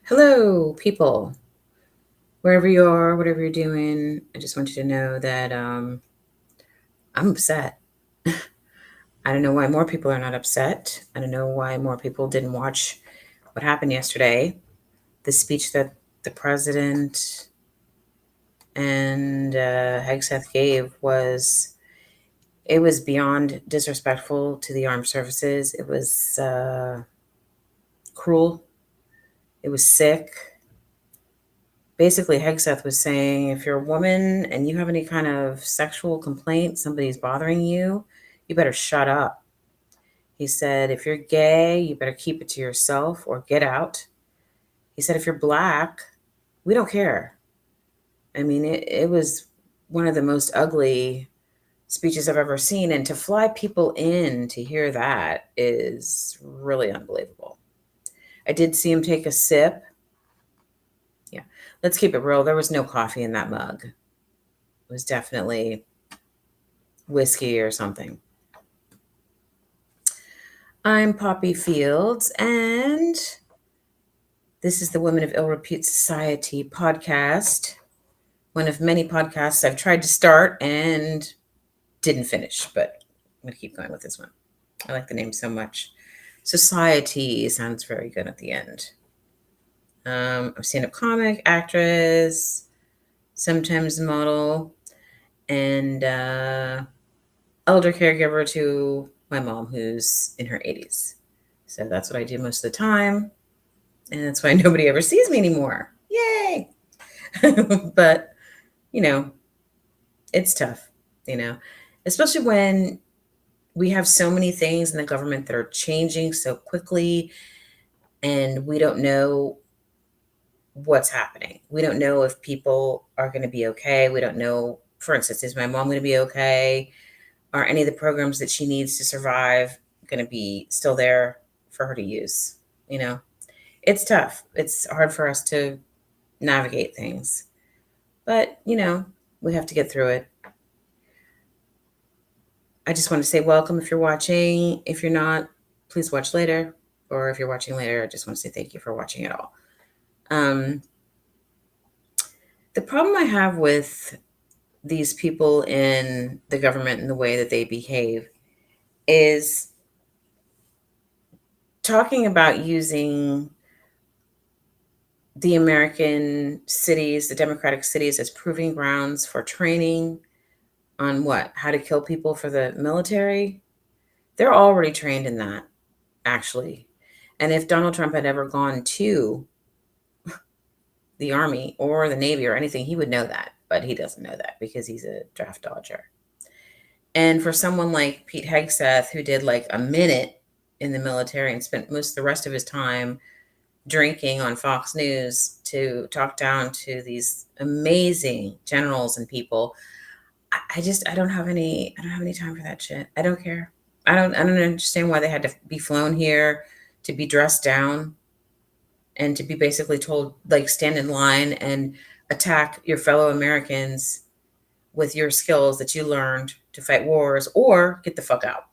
Hello, people. Wherever you are, whatever you're doing, I just want you to know that I'm upset. I don't know why more people are not upset. I don't know why more people didn't watch what happened yesterday. The speech that the president and Hegseth gave was beyond disrespectful to the armed services. It was cruel. It was sick. Basically, Hegseth was saying if you're a woman and you have any kind of sexual complaint, somebody's bothering you, you better shut up. He said, if you're gay, you better keep it to yourself or get out. He said, if you're black, we don't care. I mean, it was one of the most ugly speeches I've ever seen. And to fly people in to hear that is really unbelievable. I did see him take a sip. Yeah, let's keep it real. There was no coffee in that mug. It was definitely whiskey or something. I'm Poppy Fields, and this is the Women of Ill Repute Society podcast. One of many podcasts I've tried to start and didn't finish, but I'm going to keep going with this one. I like the name so much. Society sounds very good at the end. I'm a stand-up comic, actress, sometimes model, and elder caregiver to my mom, who's in her 80s. So that's what I do most of the time. And that's why nobody ever sees me anymore. Yay! But, it's tough, especially when we have so many things in the government that are changing so quickly and we don't know what's happening. We don't know if people are going to be okay. We don't know, for instance, is my mom going to be okay? Are any of the programs that she needs to survive going to be still there for her to use? It's tough. It's hard for us to navigate things. But, we have to get through it. I just want to say welcome if you're watching. If you're not, please watch later. Or if you're watching later, I just want to say thank you for watching it all. The problem I have with these people in the government and the way that they behave is talking about using the American cities, the democratic cities, as proving grounds for training on what? How to kill people for the military? They're already trained in that, actually. And if Donald Trump had ever gone to the Army or the Navy or anything, he would know that. But he doesn't know that because he's a draft dodger. And for someone like Pete Hegseth, who did like a minute in the military and spent most of the rest of his time drinking on Fox News to talk down to these amazing generals and people, I don't have any time for that shit. I don't care. I don't understand why they had to be flown here to be dressed down and to be basically told, like, stand in line and attack your fellow Americans with your skills that you learned to fight wars, or get the fuck out.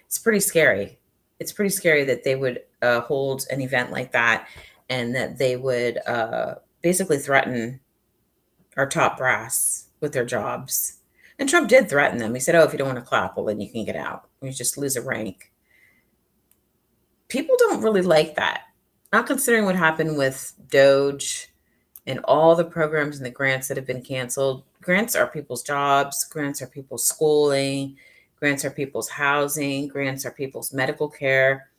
It's pretty scary. It's pretty scary that they would hold an event like that and that they would basically threaten our top brass with their jobs. And Trump did threaten them. He said, oh, if you don't want to clap, well, then you can get out. You just lose a rank. People don't really like that. Not considering what happened with Doge and all the programs and the grants that have been canceled. Grants are people's jobs. Grants are people's schooling. Grants are people's housing. Grants are people's medical care,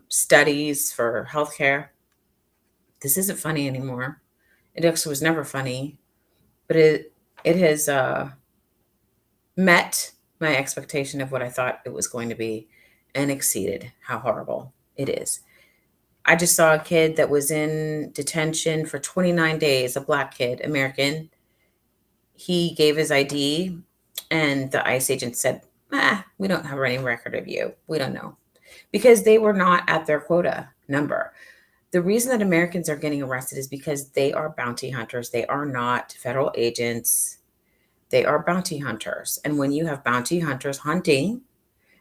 studies for healthcare. This isn't funny anymore. It actually was never funny, but it has met my expectation of what I thought it was going to be and exceeded how horrible it is. I just saw a kid that was in detention for 29 days, a black kid, American. He gave his ID and the ICE agent said, we don't have any record of you. We don't know. Because they were not at their quota number. The reason that Americans are getting arrested is because they are bounty hunters. They are not federal agents. They are bounty hunters. And when you have bounty hunters hunting,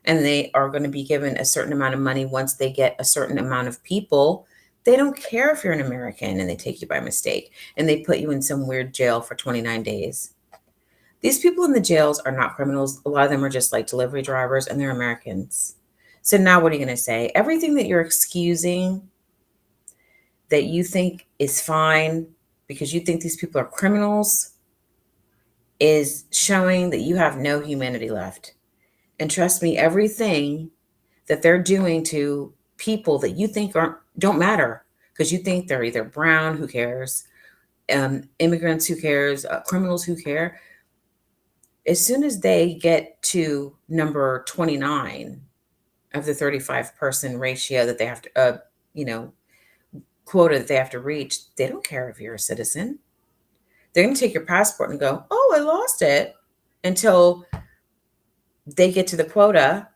and they are going to be given a certain amount of money once they get a certain amount of people They don't care if you're an American and they take you by mistake and they put you in some weird jail for 29 days. These people in the jails are not criminals. A lot of them are just like delivery drivers and they're Americans. So now what are you going to say? Everything that you're excusing that you think is fine because you think these people are criminals is showing that you have no humanity left. And trust me, everything that they're doing to people that you think don't matter because you think they're either brown, who cares, immigrants, who cares, criminals, who care. As soon as they get to number 29 of the 35 person ratio that they have to, quota that they have to reach, they don't care if you're a citizen. They're going to take your passport and go, oh, I lost it, until they get to the quota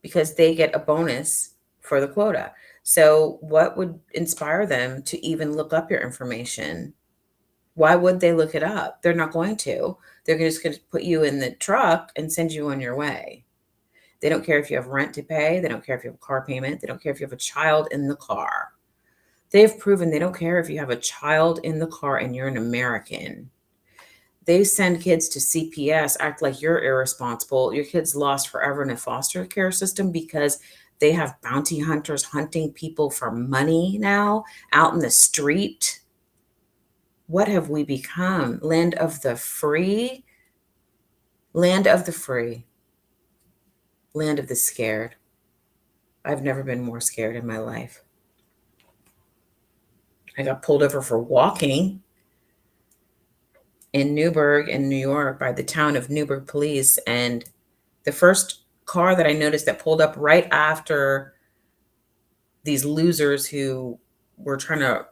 because they get a bonus for the quota. So what would inspire them to even look up your information? Why would they look it up? They're not going to. They're just going to put you in the truck and send you on your way. They don't care if you have rent to pay. They don't care if you have a car payment. They don't care if you have a child in the car. They've proven they don't care if you have a child in the car and you're an American. They send kids to CPS, act like you're irresponsible. Your kid's lost forever in a foster care system because they have bounty hunters hunting people for money now out in the street. What have we become? Land of the free? Land of the free. Land of the scared. I've never been more scared in my life. I got pulled over for walking in Newburgh in New York by the town of Newburgh police. And the first car that I noticed that pulled up right after these losers who were trying to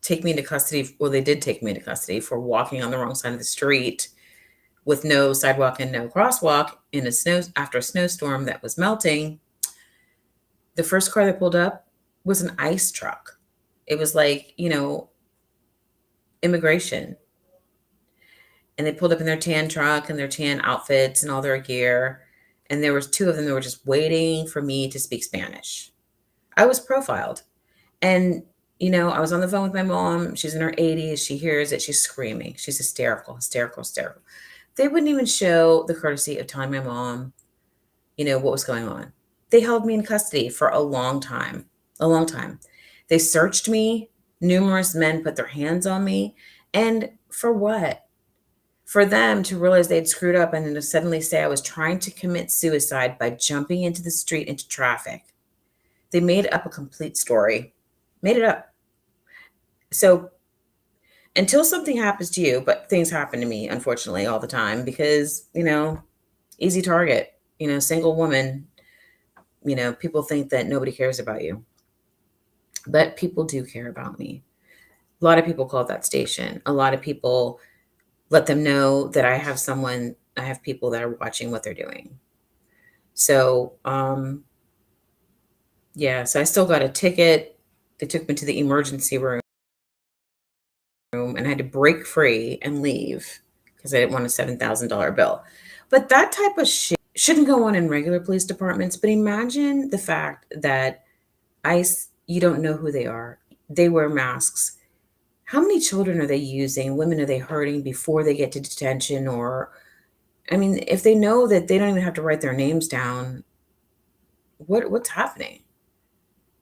take me into custody. Well, they did take me into custody for walking on the wrong side of the street with no sidewalk and no crosswalk after a snowstorm that was melting. The first car that pulled up was an ice truck. It was like, immigration. And they pulled up in their tan truck and their tan outfits and all their gear. And there was two of them that were just waiting for me to speak Spanish. I was profiled. And, I was on the phone with my mom. She's in her 80s. She hears it. She's screaming. She's hysterical. They wouldn't even show the courtesy of telling my mom, what was going on. They held me in custody for a long time. They searched me. Numerous men put their hands on me. And for what? For them to realize they'd screwed up and then to suddenly say I was trying to commit suicide by jumping into the street into traffic. They made up a complete story. Made it up. So until something happens to you, but things happen to me, unfortunately, all the time because, easy target, single woman, people think that nobody cares about you. But people do care about me. A lot of people call that station. A lot of people let them know that I have people that are watching what they're doing. So, so I still got a ticket. They took me to the emergency room and I had to break free and leave because I didn't want a $7,000 bill. But that type of shit shouldn't go on in regular police departments. But imagine the fact that ICE, you don't know who they are. They wear masks. How many children are they using? Women are they hurting before they get to detention? If they know that they don't even have to write their names down, what's happening?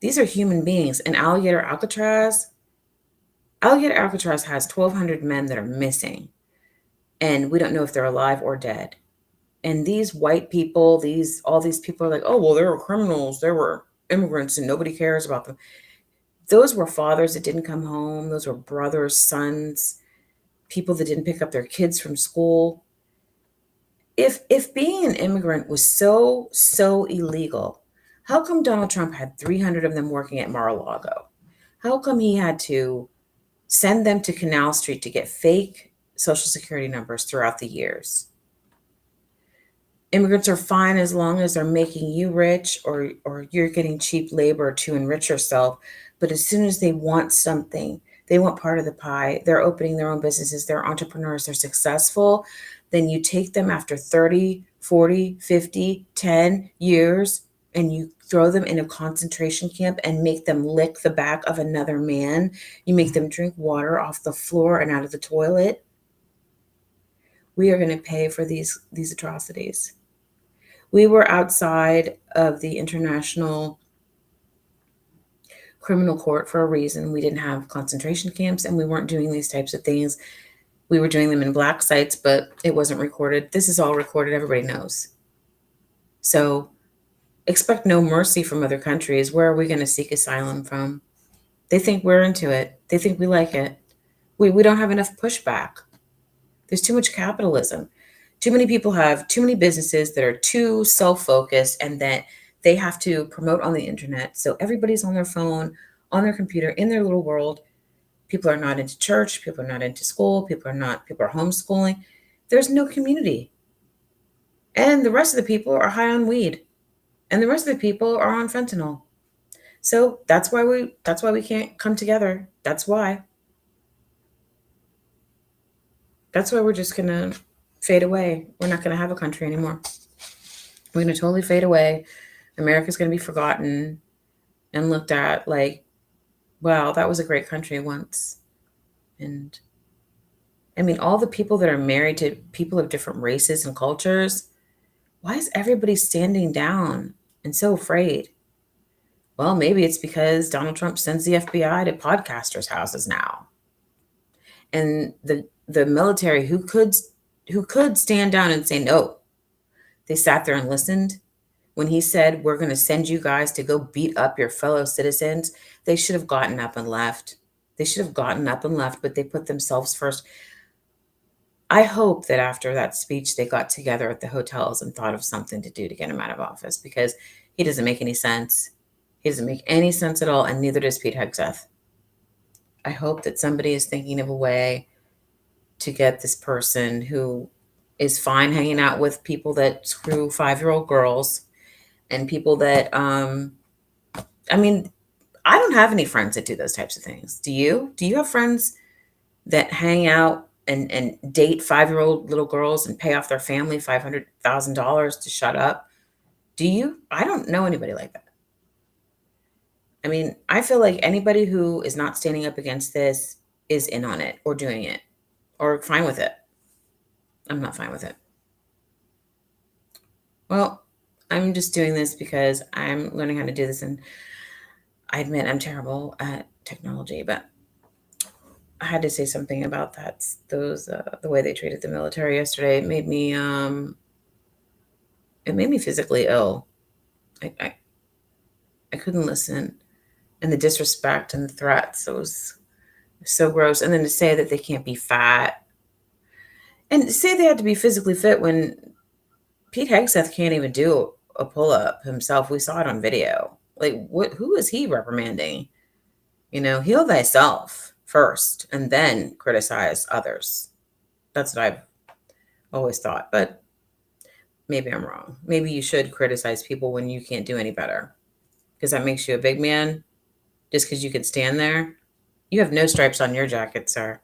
These are human beings. And Alligator Alcatraz has 1,200 men that are missing. And we don't know if they're alive or dead. And these white people, all these people are like, oh, well, they were criminals. They were immigrants and nobody cares about them. Those were fathers that didn't come home. Those were brothers, sons, people that didn't pick up their kids from school. If being an immigrant was so illegal, how come Donald Trump had 300 of them working at Mar-a-Lago? How come he had to send them to Canal Street to get fake Social Security numbers throughout the years? Immigrants are fine as long as they're making you rich or you're getting cheap labor to enrich yourself. But as soon as they want something, they want part of the pie, they're opening their own businesses, they're entrepreneurs, they're successful, then you take them after 30, 40, 50, 10 years and you throw them in a concentration camp and make them lick the back of another man, you make them drink water off the floor and out of the toilet, we are going to pay for these atrocities. We were outside of the International Criminal Court for a reason. We didn't have concentration camps, and we weren't doing these types of things. We were doing them in black sites, but it wasn't recorded. This is all recorded. Everybody knows. So expect no mercy from other countries. Where are we going to seek asylum from? They think we're into it. They think we like it. We don't have enough pushback. There's too much capitalism. Too many people have too many businesses that are too self-focused and that they have to promote on the internet. So everybody's on their phone, on their computer, in their little world. People are not into church. People are not into school. People are homeschooling. There's no community. And the rest of the people are high on weed. And the rest of the people are on fentanyl. So that's why we can't come together. That's why we're just gonna fade away. We're not gonna have a country anymore. We're gonna totally fade away. America's gonna be forgotten and looked at like, wow, that was a great country once. And I mean, all the people that are married to people of different races and cultures, why is everybody standing down and so afraid? Well, maybe it's because Donald Trump sends the FBI to podcasters' houses now. And the military who could stand down and say no, they sat there and listened. When he said, we're going to send you guys to go beat up your fellow citizens, they should have gotten up and left. But they put themselves first. I hope that after that speech, they got together at the hotels and thought of something to do to get him out of office, because he doesn't make any sense. He doesn't make any sense at all, and neither does Pete Hegseth. I hope that somebody is thinking of a way to get this person who is fine hanging out with people that screw 5-year-old girls and people that, I mean, I don't have any friends that do those types of things. Do you? Do you have friends that hang out and date 5-year-old little girls and pay off their family $500,000 to shut up? Do you? I don't know anybody like that. I mean, I feel like anybody who is not standing up against this is in on it or doing it or fine with it. I'm not fine with it. Well, I'm just doing this because I'm learning how to do this, and I admit I'm terrible at technology, but I had to say something about that. The way they treated the military yesterday, it made me physically ill. I couldn't listen, and the disrespect and the threats, it was so gross. And then to say that they can't be fat and say they had to be physically fit when Pete Hegseth can't even do a pull-up himself. We saw it on video. Like, who is he reprimanding? Heal thyself first and then criticize others. That's what I've always thought, but maybe I'm wrong. Maybe you should criticize people when you can't do any better, because that makes you a big man. Just because you can stand there, you have no stripes on your jacket, sir.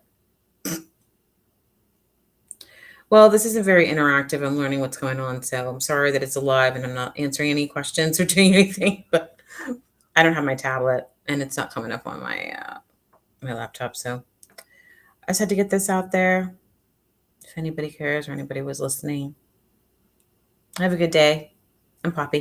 Well, this isn't very interactive. I'm learning what's going on, so I'm sorry that it's alive and I'm not answering any questions or doing anything, but I don't have my tablet and it's not coming up on my laptop, so I just had to get this out there. If anybody cares or anybody was listening, have a good day. I'm Poppy.